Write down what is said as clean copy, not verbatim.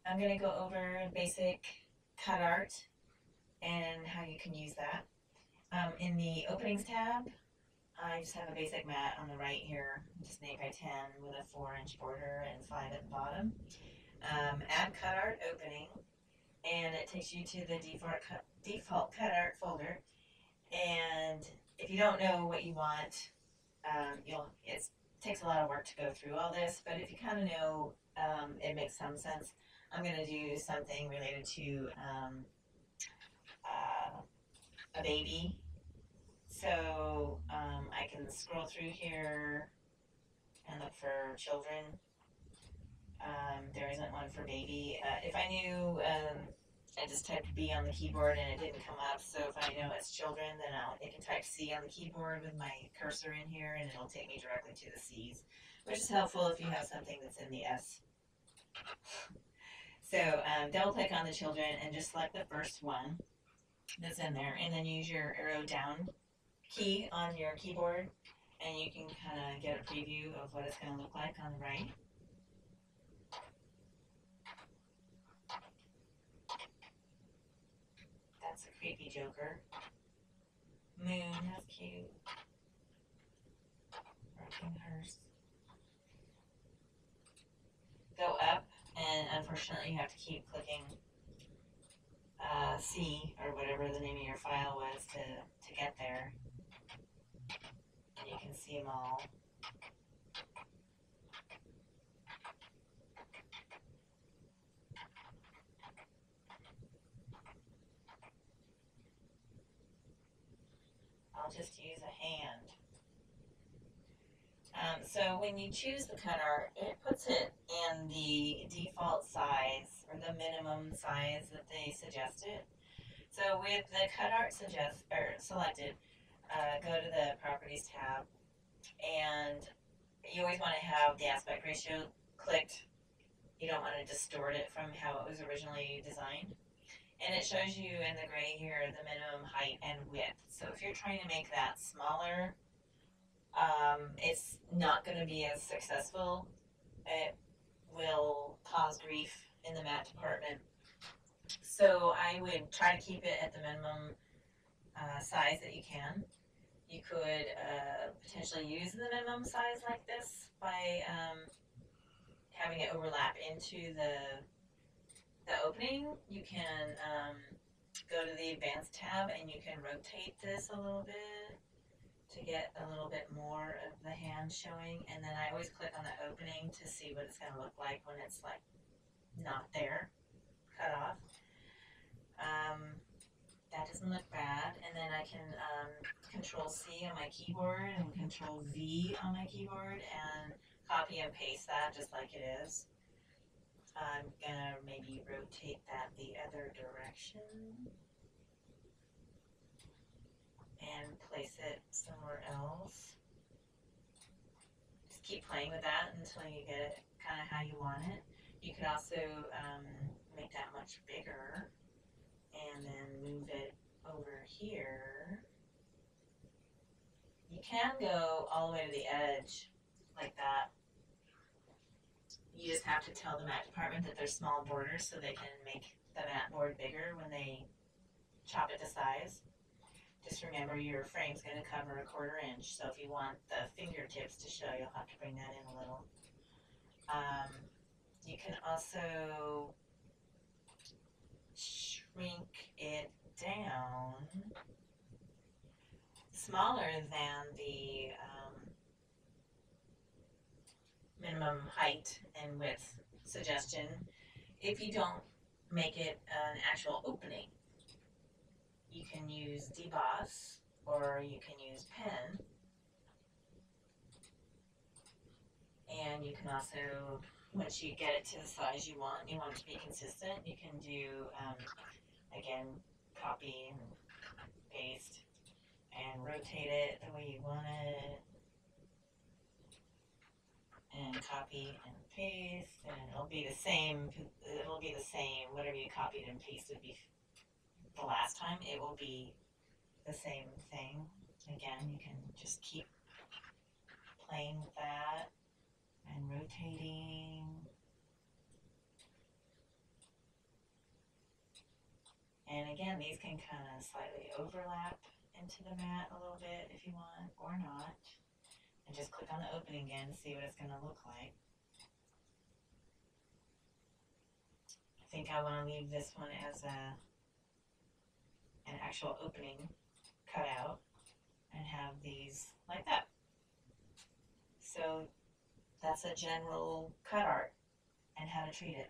I'm going to go over basic cut art and how you can use that. In the openings tab, I just have a basic mat on the right here, just an 8x10 with a 4-inch border and 5 at the bottom. Add cut art opening, and it takes you to the default cut art folder. And if you don't know what you want, it takes a lot of work to go through all this, but if you kind of know, it makes some sense. I'm going to do something related to a baby. So I can scroll through here and look for children. There isn't one for baby. If I knew, I just typed B on the keyboard and it didn't come up. So if I know it's children, then I can type C on the keyboard with my cursor in here and it'll take me directly to the C's, which is helpful if you have something that's in the S. So double click on the children and just select the first one that's in there, and then use your arrow down key on your keyboard, and you can kind of get a preview of what it's going to look like on the right. That's a creepy Joker. Moon, that's cute. Rockinghurst. Go up, and unfortunately you have to keep clicking C, or whatever the name of your file was, to get there. And you can see them all. I'll just use a hand. So when you choose the cut art, it puts it in the default size, or the minimum size that they suggested. So with the cut art selected, go to the properties tab, and you always want to have the aspect ratio clicked. You don't want to distort it from how it was originally designed. And it shows you in the gray here the minimum height and width. So if you're trying to make that smaller, it's not going to be as successful. It will cause grief in the mat department. So I would try to keep it at the minimum size that you can. You could potentially use the minimum size like this by having it overlap into the opening. You can go to the advanced tab and you can rotate this a little bit to get a little bit more of the hand showing, and then I always click on the opening to see what it's going to look like when it's like not there, cut off. That doesn't look bad, and then I can Control C on my keyboard and Control V on my keyboard and copy and paste that just like it is. I'm gonna maybe rotate that the other direction and place it somewhere else. Just keep playing with that until you get it kind of how you want it. You could also make that much bigger and then move it over here. You can go all the way to the edge like that. You just have to tell the mat department that there's small borders so they can make the mat board bigger when they chop it to size. Just remember your frame's going to cover 1/4 inch, so if you want the fingertips to show, you'll have to bring that in a little. You can also shrink it down smaller than the minimum height and width suggestion if you don't make it an actual opening. You can use deboss or you can use pen, and you can also, once you get it to the size you want it to be consistent, you can do again, copy and paste and rotate it the way you want it, and copy and paste, and it'll be the same. Whatever you copied and pasted the last time, it will be the same thing. Again, you can just keep playing with that and rotating. And again, these can kind of slightly overlap into the mat a little bit if you want, or not. And just click on the opening again to see what it's going to look like. I think I want to leave this one as an actual opening cut out and have these like that. So that's a general cut art and how to treat it.